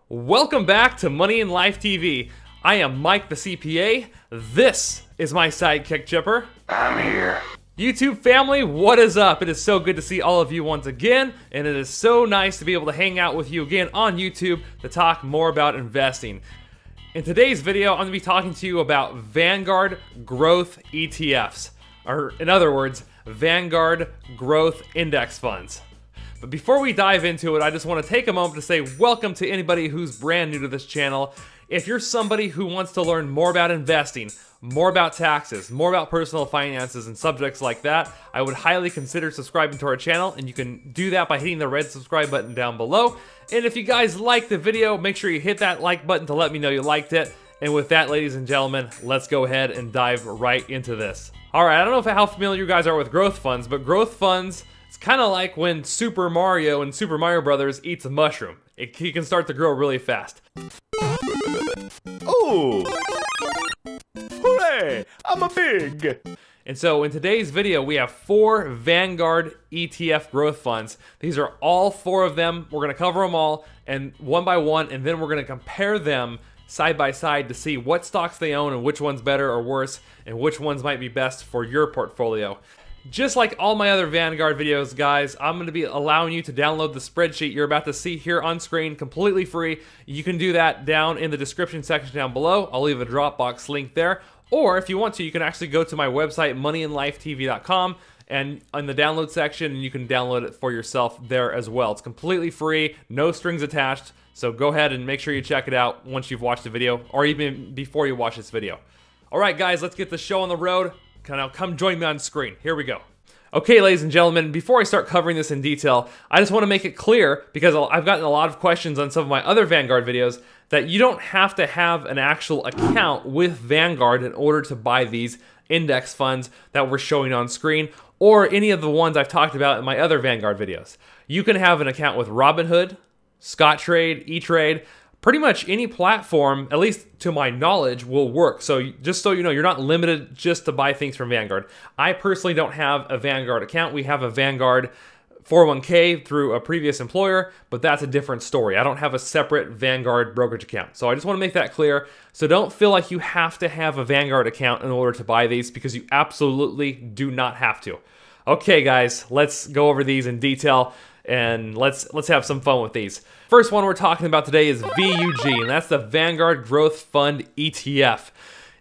Welcome back to Money in Life TV. I am Mike the CPA. This is my sidekick Chipper. I'm here. YouTube family, what is up? It is so good to see all of you once again, and it is so nice to be able to hang out with you again on YouTube to talk more about investing. In today's video, I'm going to be talking to you about Vanguard Growth ETFs, or in other words, Vanguard Growth Index Funds. But before we dive into it, I just want to take a moment to say welcome to anybody who's brand new to this channel. If you're somebody who wants to learn more about investing, more about taxes, more about personal finances and subjects like that, I would highly consider subscribing to our channel, and you can do that by hitting the red subscribe button down below. And if you guys liked the video, make sure you hit that like button to let me know you liked it. And with that, ladies and gentlemen, let's go ahead and dive right into this. Alright, I don't know how familiar you guys are with growth funds, but growth funds, it's kind of like when Super Mario and Super Mario Brothers eats a mushroom. He can start to grow really fast. Oh! Hooray! I'm a pig! And so in today's video, we have 4 Vanguard ETF growth funds. These are all 4 of them. We're going to cover them all and one by one, and then we're going to compare them side by side to see what stocks they own and which one's better or worse and which ones might be best for your portfolio. Just like all my other Vanguard videos, guys, I'm going to be allowing you to download the spreadsheet you're about to see here on screen completely free. You can do that down in the description section down below. I'll leave a Dropbox link there. Or if you want to, you can actually go to my website, moneyinlifetv.com, and in the download section, you can download it for yourself there as well. It's completely free, no strings attached, so go ahead and make sure you check it out once you've watched the video, or even before you watch this video. Alright guys, let's get the show on the road. Now come join me on screen. Here we go. Okay, ladies and gentlemen, before I start covering this in detail, I just want to make it clear, because I've gotten a lot of questions on some of my other Vanguard videos, that you don't have to have an actual account with Vanguard in order to buy these index funds that we're showing on screen, or any of the ones I've talked about in my other Vanguard videos. You can have an account with Robinhood, Scottrade, E-Trade. Pretty much any platform, at least to my knowledge, will work. So just so you know, you're not limited just to buy things from Vanguard. I personally don't have a Vanguard account. We have a Vanguard 401k through a previous employer, but that's a different story. I don't have a separate Vanguard brokerage account. So I just want to make that clear. So don't feel like you have to have a Vanguard account in order to buy these, because you absolutely do not have to. Okay guys, let's go over these in detail and let's have some fun with these. First one we're talking about today is VUG, and that's the Vanguard Growth Fund ETF.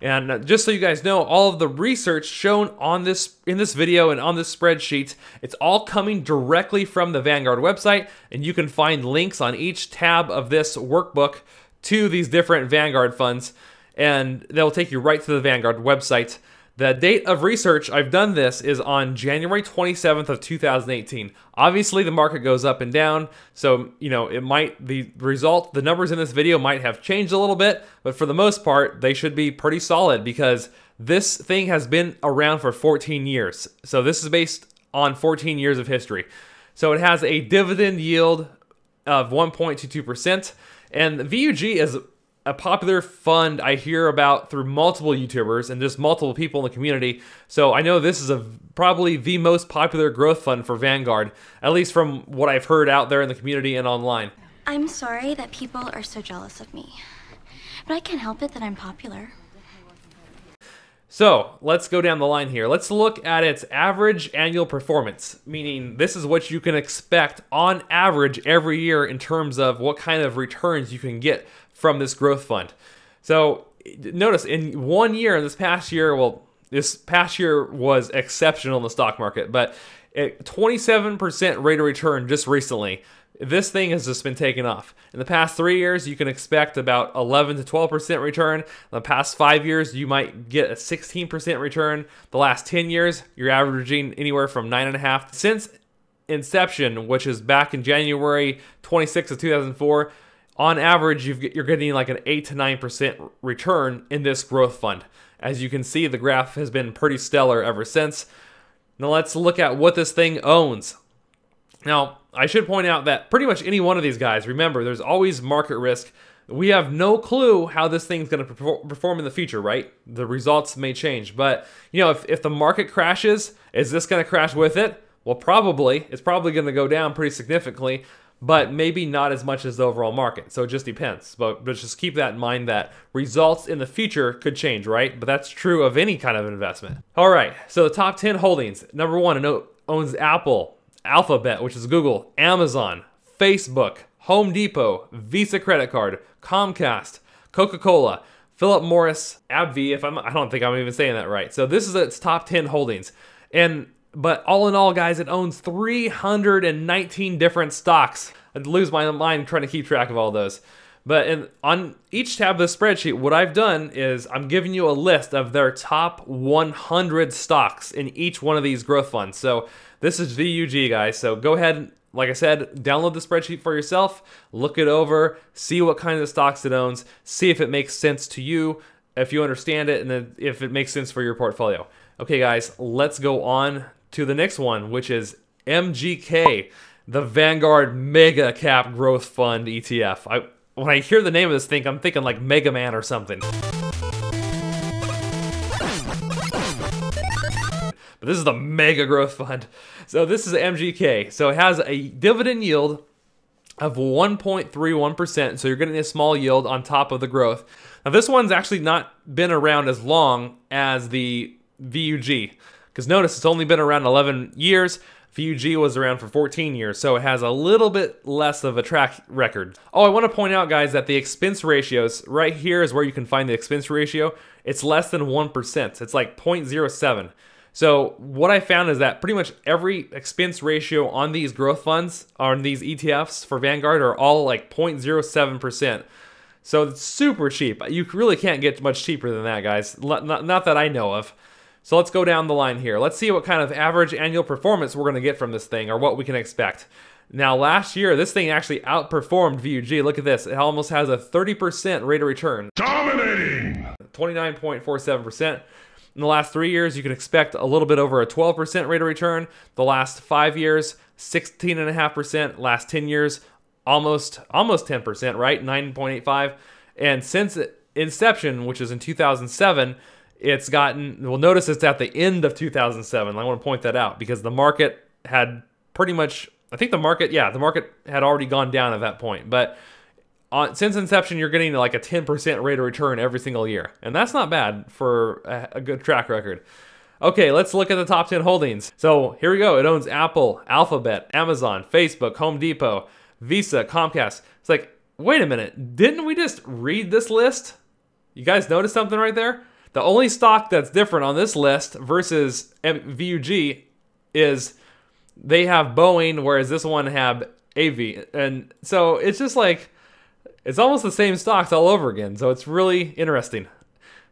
And just so you guys know, all of the research shown on in this video and on this spreadsheet, it's all coming directly from the Vanguard website, and you can find links on each tab of this workbook to these different Vanguard funds, and they'll take you right to the Vanguard website. The date of research I've done this is on January 27th of 2018. Obviously, the market goes up and down, so you know the numbers in this video might have changed a little bit, but for the most part, they should be pretty solid because this thing has been around for 14 years. So this is based on 14 years of history. So it has a dividend yield of 1.22%, and the VUG is a popular fund I hear about through multiple YouTubers and just multiple people in the community. So I know this is probably the most popular growth fund for Vanguard, at least from what I've heard out there in the community and online. I'm sorry that people are so jealous of me, but I can't help it that I'm popular. So let's go down the line here. Let's look at its average annual performance, meaning this is what you can expect on average every year in terms of what kind of returns you can get from this growth fund. So notice in 1 year, this past year was exceptional in the stock market, but at 27% rate of return just recently. This thing has just been taking off. In the past 3 years, you can expect about 11 to 12% return. In the past 5 years, you might get a 16% return. The last 10 years, you're averaging anywhere from 9.5%. Since inception, which is back in January 26th of 2004, on average, you're getting like an 8 to 9% return in this growth fund. As you can see, the graph has been pretty stellar ever since. Now let's look at what this thing owns. Now, I should point out that pretty much any one of these guys, remember, there's always market risk. We have no clue how this thing's going to perform in the future, right? The results may change. But, you know, if the market crashes, is this going to crash with it? Well, probably. It's probably going to go down pretty significantly. but maybe not as much as the overall market. So it just depends. But just keep that in mind that results in the future could change, right? But that's true of any kind of investment. All right, so the top 10 holdings. Number one, it owns Apple, Alphabet, which is Google, Amazon, Facebook, Home Depot, Visa credit card, Comcast, Coca-Cola, Philip Morris, AbbVie, I don't think I'm even saying that right. So this is its top 10 holdings. But all in all, guys, it owns 319 different stocks. I'd lose my mind trying to keep track of all those. But on each tab of the spreadsheet, what I've done is I'm giving you a list of their top 100 stocks in each one of these growth funds. So this is VUG, guys. So go ahead, like I said, download the spreadsheet for yourself, look it over, see what kinds of stocks it owns, see if it makes sense to you, if you understand it, and then if it makes sense for your portfolio. Okay, guys, let's go on to the next one, which is MGK, the Vanguard Mega Cap Growth Fund ETF. When I hear the name of this thing, I'm thinking like Mega Man or something. But this is the Mega Growth Fund. So this is MGK. So it has a dividend yield of 1.31%. So you're getting a small yield on top of the growth. Now this one's actually not been around as long as the VUG. Because notice it's only been around 11 years. VUG was around for 14 years, so it has a little bit less of a track record. Oh, I want to point out, guys, that the expense ratios, right here is where you can find the expense ratio. It's less than 1%. It's like 0.07. So what I found is that pretty much every expense ratio on these growth funds, on these ETFs for Vanguard, are all like 0.07%. So it's super cheap. You really can't get much cheaper than that, guys. Not that I know of. So let's go down the line here. Let's see what kind of average annual performance we're going to get from this thing, or what we can expect. Now, last year, this thing actually outperformed VUG. Look at this. It almost has a 30% rate of return. Dominating! 29.47%. In the last 3 years, you can expect a little bit over a 12% rate of return. The last 5 years, 16.5%. Last 10 years, almost 10%, right? 9.85. And since inception, which is in 2007, it's gotten, well, notice it's at the end of 2007. I want to point that out because the market had pretty much, I think the market had already gone down at that point. But since inception, you're getting like a 10% rate of return every single year. And that's not bad for a good track record. Okay, let's look at the top 10 holdings. So here we go. It owns Apple, Alphabet, Amazon, Facebook, Home Depot, Visa, Comcast. It's like, wait a minute. Didn't we just read this list? You guys notice something right there? The only stock that's different on this list versus VUG is they have Boeing, whereas this one have AV. And so it's just like, it's almost the same stocks all over again. So it's really interesting.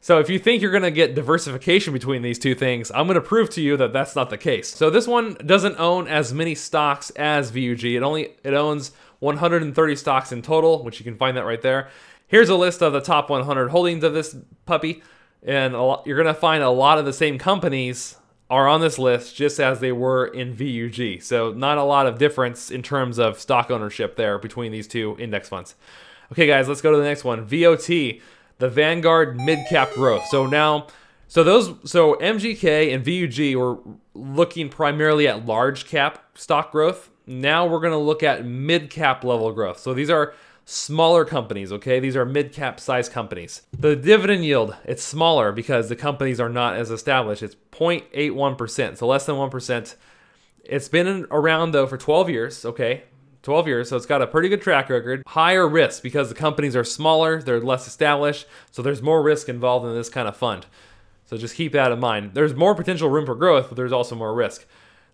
So if you think you're going to get diversification between these two things, I'm going to prove to you that that's not the case. So this one doesn't own as many stocks as VUG. It owns 130 stocks in total, which you can find that right there. Here's a list of the top 100 holdings of this puppy. And you're going to find a lot of the same companies are on this list just as they were in VUG. So not a lot of difference in terms of stock ownership there between these two index funds. Okay, guys, let's go to the next one. VOT, the Vanguard Mid Cap Growth. So MGK and VUG were looking primarily at large cap stock growth. Now we're going to look at mid cap level growth. So these are smaller companies, okay? These are mid-cap size companies. The dividend yield, it's smaller because the companies are not as established. It's 0.81%, so less than 1%. It's been around, though, for 12 years, okay? 12 years, so it's got a pretty good track record. Higher risk because the companies are smaller, they're less established, so there's more risk involved in this kind of fund. So just keep that in mind. There's more potential room for growth, but there's also more risk.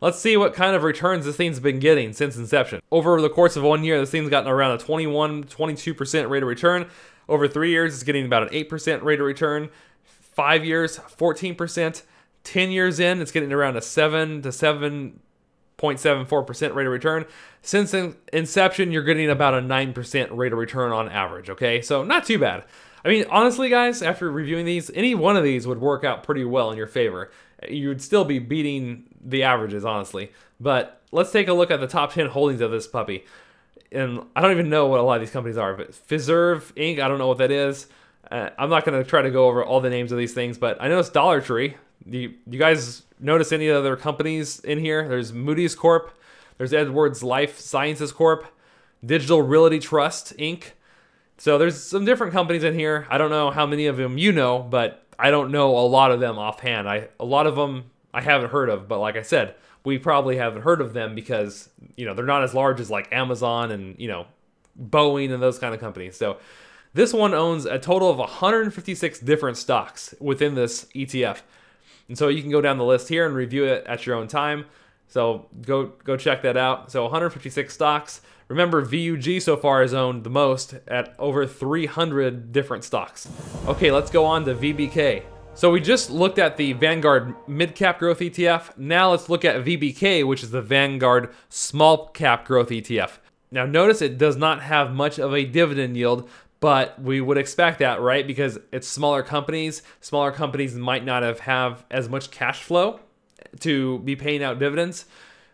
Let's see what kind of returns this thing's been getting since inception. Over the course of 1 year, this thing's gotten around a 22% rate of return. Over 3 years, it's getting about an 8% rate of return. 5 years, 14%. 10 years in, it's getting around a 7 to 7.74% rate of return. Since inception, you're getting about a 9% rate of return on average, okay? So not too bad. I mean, honestly, guys, after reviewing these, any one of these would work out pretty well in your favor. You would still be beating the averages, honestly. But let's take a look at the top 10 holdings of this puppy. And I don't even know what a lot of these companies are, but Fiserv Inc., I don't know what that is. I'm not going to try to go over all the names of these things, but I know it's Dollar Tree. You guys notice any other companies in here? There's Moody's Corp. There's Edwards Life Sciences Corp. Digital Realty Trust, Inc. So there's some different companies in here. I don't know how many of them you know, but I don't know a lot of them offhand. A lot of them I haven't heard of, but like I said, we probably haven't heard of them because, you know, they're not as large as like Amazon and, you know, Boeing and those kind of companies. So this one owns a total of 156 different stocks within this ETF. And so you can go down the list here and review it at your own time. So go check that out. So 156 stocks. Remember, VUG so far has owned the most at over 300 different stocks. Okay, let's go on to VBK. So we just looked at the Vanguard Mid Cap Growth ETF. Now let's look at VBK, which is the Vanguard Small Cap Growth ETF. Now notice it does not have much of a dividend yield, but we would expect that, right? Because it's smaller companies. Smaller companies might not have as much cash flow to be paying out dividends.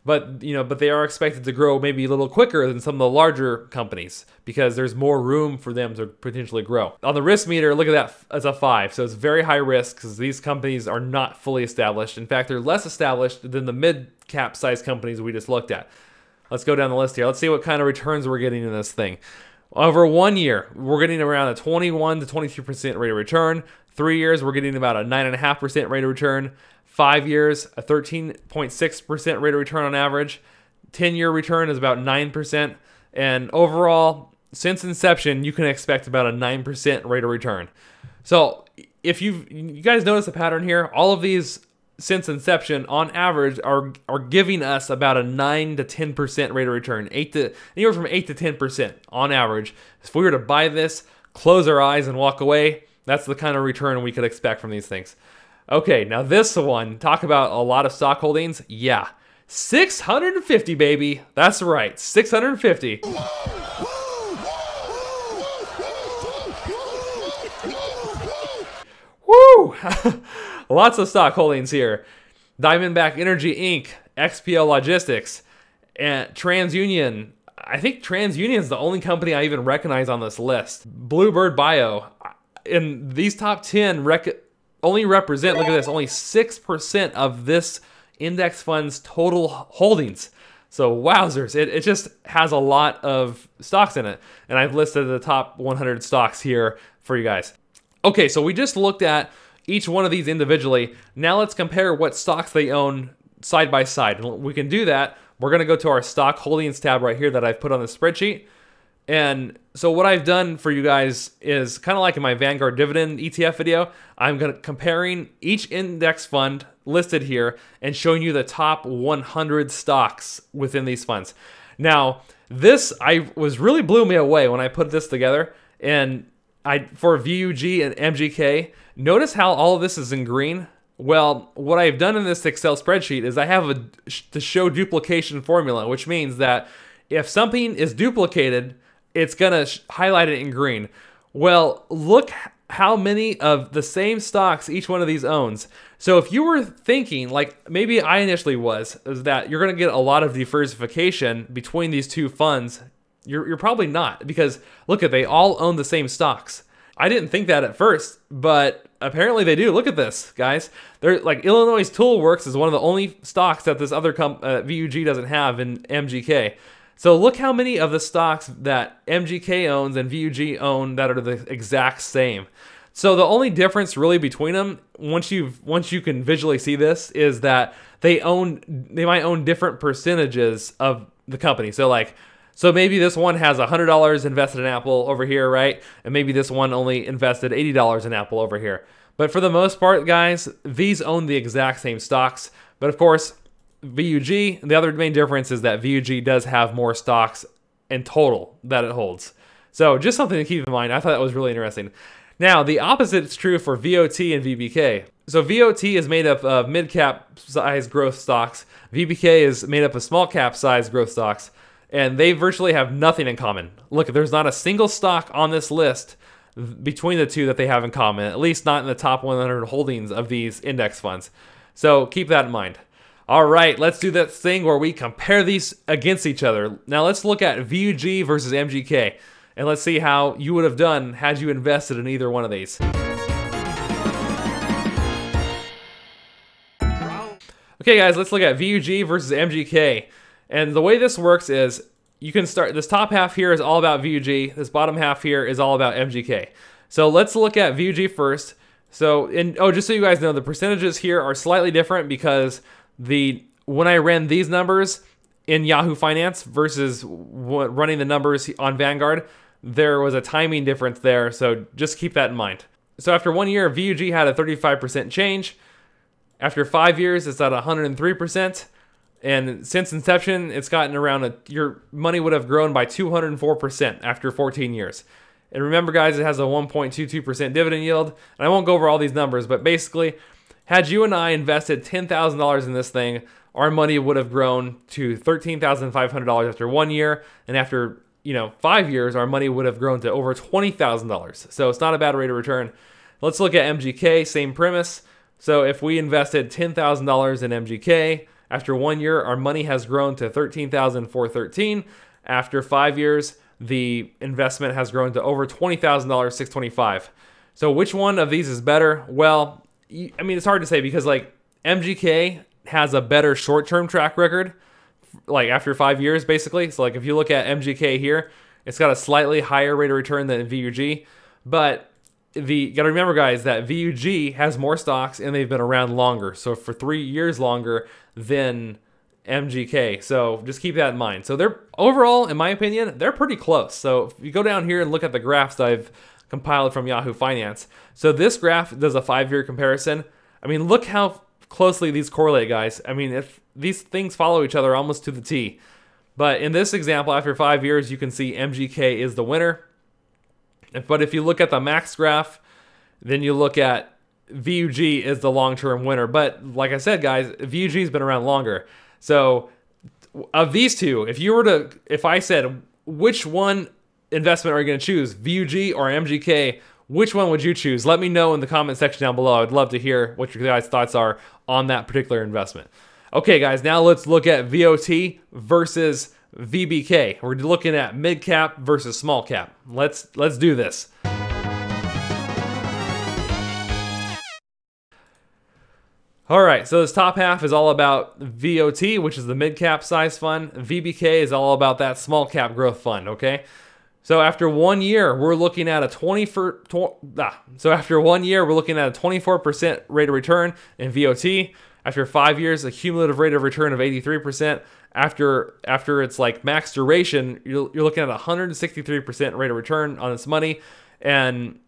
But they are expected to grow maybe a little quicker than some of the larger companies because there's more room for them to potentially grow. On the risk meter, look at that, it's a 5. So it's very high risk because these companies are not fully established. In fact, they're less established than the mid-cap size companies we just looked at. Let's go down the list here. Let's see what kind of returns we're getting in this thing. Over 1 year, we're getting around a 21 to 22% rate of return. 3 years, we're getting about a 9.5% rate of return. 5 years, a 13.6% rate of return on average. 10-year return is about 9%. And overall, since inception, you can expect about a 9% rate of return. So if you guys notice the pattern here, all of these since inception on average are giving us about a 9 to 10% rate of return. Anywhere from 8 to 10% on average. If we were to buy this, close our eyes and walk away, that's the kind of return we could expect from these things. Okay, now this one, talk about a lot of stock holdings. Yeah, 650, baby. That's right, 650. Woo! Lots of stock holdings here. Diamondback Energy Inc., XPO Logistics, and TransUnion. I think TransUnion is the only company I even recognize on this list. Bluebird Bio. In these top 10 only represent, look at this, only 6% of this index fund's total holdings. So wowzers, it just has a lot of stocks in it. And I've listed the top 100 stocks here for you guys. Okay, so we just looked at each one of these individually. Now let's compare what stocks they own side by side. And we can do that. We're gonna go to our stock holdings tab right here that I've put on the spreadsheet. And so what I've done for you guys is kind of like in my Vanguard Dividend ETF video, I'm comparing each index fund listed here and showing you the top 100 stocks within these funds. Now, this really blew me away when I put this together. And for VUG and MGK, notice how all of this is in green. Well, what I've done in this Excel spreadsheet is I have the show duplication formula, which means that if something is duplicated, it's gonna highlight it in green. Well, look how many of the same stocks each one of these owns. So if you were thinking, like maybe I initially was, is that you're gonna get a lot of diversification between these two funds, you're probably not, because look they all own the same stocks. I didn't think that at first, but apparently they do. Look at this, guys. They're like Illinois Toolworks is one of the only stocks that this other VUG doesn't have in MGK. So look how many of the stocks that MGK owns and VUG own that are the exact same. So the only difference really between them, once you can visually see this, is that they might own different percentages of the company. So maybe this one has $100 invested in Apple over here, right? And maybe this one only invested $80 in Apple over here. But for the most part, guys, these own the exact same stocks. But of course, VUG, the other main difference is that VUG does have more stocks in total that it holds. So just something to keep in mind. I thought that was really interesting. Now, the opposite is true for VOT and VBK. So VOT is made up of mid-cap size growth stocks. VBK is made up of small-cap size growth stocks. And they virtually have nothing in common. Look, there's not a single stock on this list between the two that they have in common, at least not in the top 100 holdings of these index funds. So keep that in mind. All right, let's do that thing where we compare these against each other. Now let's look at VUG versus MGK, and let's see how you would have done had you invested in either one of these. Okay guys, let's look at VUG versus MGK. And the way this works is you can start, this top half here is all about VUG. This bottom half here is all about MGK. So let's look at VUG first. So, just so you guys know, the percentages here are slightly different because when I ran these numbers in Yahoo Finance versus running the numbers on Vanguard, there was a timing difference there. So just keep that in mind. So after 1 year, VUG had a 35% change. After 5 years, it's at 103%. And since inception, it's gotten around your money would have grown by 204% after 14 years. And remember, guys, it has a 1.22% dividend yield. And I won't go over all these numbers, but basically, had you and I invested $10,000 in this thing, our money would have grown to $13,500 after 1 year. And after 5 years, our money would have grown to over $20,000. So it's not a bad rate of return. Let's look at MGK, same premise. So if we invested $10,000 in MGK, after 1 year, our money has grown to $13,413. After 5 years, the investment has grown to over $20,000, $625. So which one of these is better? Well, I mean, it's hard to say because MGK has a better short-term track record, after 5 years, basically. So if you look at MGK here, it's got a slightly higher rate of return than VUG. But you got to remember, guys, that VUG has more stocks and they've been around longer. So for 3 years longer than MGK. So just keep that in mind. So they're overall, in my opinion, they're pretty close. So if you go down here and look at the graphs that I've compiled from Yahoo Finance. So this graph does a 5-year comparison. I mean, look how closely these correlate, guys. I mean, if these things follow each other almost to the T. But in this example, after 5 years, you can see MGK is the winner. But if you look at the max graph, then you look at VUG is the long-term winner. But like I said, guys, VUG has been around longer. So of these two, if I said, which one investment are you going to choose, VUG or MGK, which one would you choose? Let me know in the comment section down below. I'd love to hear what your guys' thoughts are on that particular investment. Okay, guys, now let's look at VOT versus VBK. We're looking at mid cap versus small cap. Let's do this. All right, so this top half is all about VOT, which is the mid cap size fund. VBK is all about that small cap growth fund, okay? So after 1 year, we're looking at a 24% rate of return in VOT. After 5 years, a cumulative rate of return of 83%. After it's max duration, you're looking at a 163% rate of return on this money. And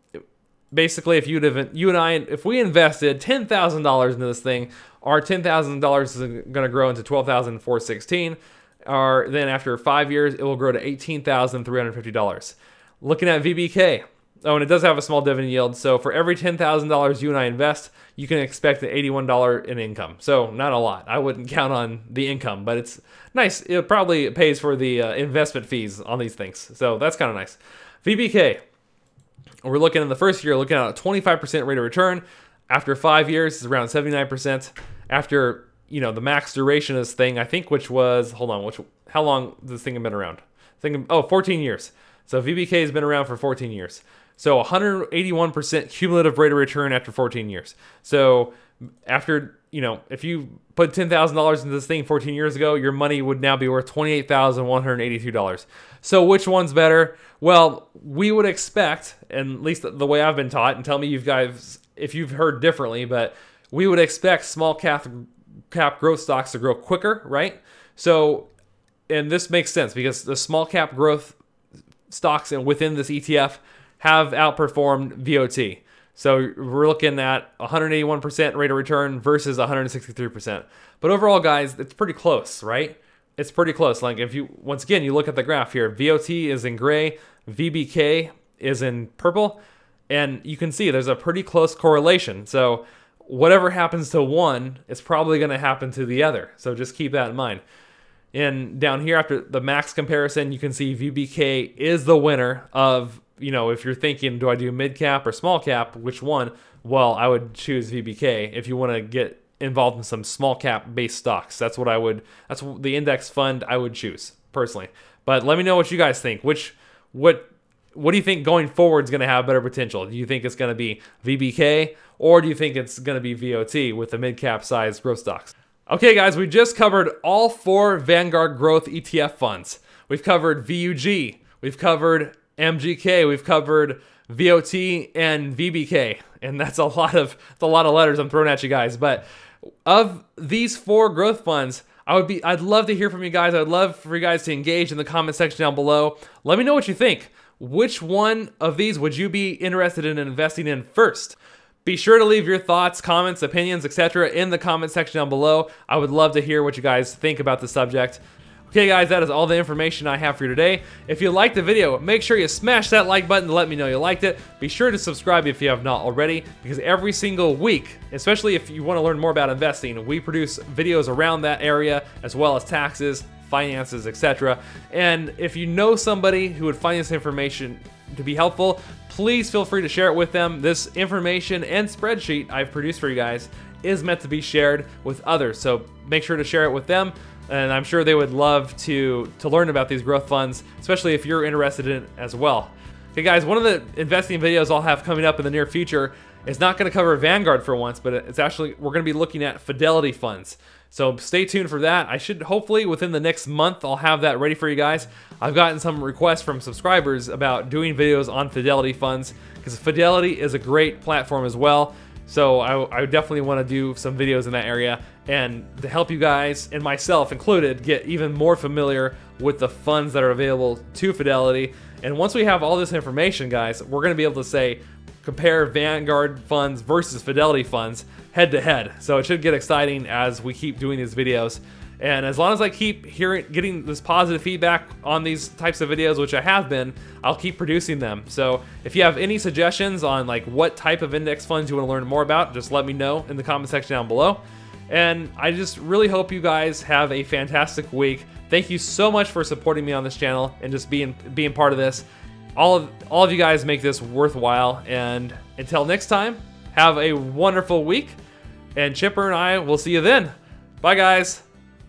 basically, if if we invested $10,000 into this thing, our $10,000 is going to grow into $12,416. Then after 5 years, it will grow to $18,350. Looking at VBK. Oh, and it does have a small dividend yield. So for every $10,000 you and I invest, you can expect an $81 in income. So not a lot. I wouldn't count on the income, but it's nice. It probably pays for the investment fees on these things. So that's kind of nice. VBK. We're looking in the first year, looking at a 25% rate of return. After 5 years, it's around 79%. After, the max duration of this thing, I think, which was, how long has this thing been around? 14 years. So VBK has been around for 14 years. So 181% cumulative rate of return after 14 years. So after, if you put $10,000 into this thing 14 years ago, your money would now be worth $28,182. So which one's better? Well, we would expect, and at least the way I've been taught, and tell me you guys if you've heard differently, but we would expect small cap growth stocks to grow quicker, right? So, and this makes sense because the small cap growth stocks and within this ETF have outperformed VOT. So we're looking at 181% rate of return versus 163%. But overall, guys, it's pretty close, right? It's pretty close. If you, once again, you look at the graph here, VOT is in gray, VBK is in purple, and you can see there's a pretty close correlation. So whatever happens to one, it's probably going to happen to the other. So just keep that in mind. And down here, after the max comparison, you can see VBK is the winner of, if you're thinking, do I do mid cap or small cap, which one? Well, I would choose VBK if you want to get involved in some small cap based stocks. That's the index fund I would choose personally. But let me know what you guys think. What do you think going forward is going to have better potential? Do you think it's going to be VBK or do you think it's going to be VOT with the mid cap size growth stocks? Okay, guys, we just covered all 4 Vanguard Growth ETF funds. We've covered VUG. We've covered MGK. We've covered VOT and VBK. And that's a lot of letters I'm throwing at you guys. But of these 4 growth funds, I'd love to hear from you guys. I'd love for you guys to engage in the comment section down below. Let me know what you think. Which one of these would you be interested in investing in first? Be sure to leave your thoughts, comments, opinions, etc. in the comment section down below. I would love to hear what you guys think about the subject. Okay guys, that is all the information I have for you today. If you liked the video, make sure you smash that like button to let me know you liked it. Be sure to subscribe if you have not already, because every single week, especially if you want to learn more about investing, we produce videos around that area, as well as taxes, finances, etc. And if you know somebody who would find this information to be helpful, please feel free to share it with them. This information and spreadsheet I've produced for you guys is meant to be shared with others, so make sure to share it with them. And I'm sure they would love to learn about these growth funds, especially if you're interested in it as well. Okay guys, one of the investing videos I'll have coming up in the near future is not going to cover Vanguard for once, but it's actually, we're going to be looking at Fidelity funds. So stay tuned for that. I should hopefully within the next month, I'll have that ready for you guys. I've gotten some requests from subscribers about doing videos on Fidelity funds, because Fidelity is a great platform as well. So I definitely want to do some videos in that area, and to help you guys, and myself included, get even more familiar with the funds that are available to Fidelity. And once we have all this information, guys, we're going to be able to say, compare Vanguard funds versus Fidelity funds head to head. So it should get exciting as we keep doing these videos. And as long as I keep getting this positive feedback on these types of videos, which I have been, I'll keep producing them. So if you have any suggestions on like what type of index funds you want to learn more about, just let me know in the comment section down below. And I just really hope you guys have a fantastic week. Thank you so much for supporting me on this channel and just being part of this. All of you guys make this worthwhile. And until next time, have a wonderful week. And Chipper and I will see you then. Bye guys.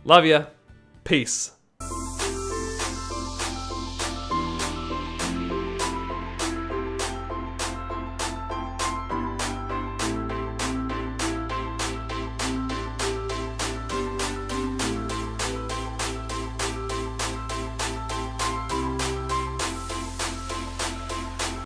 Love ya. Peace.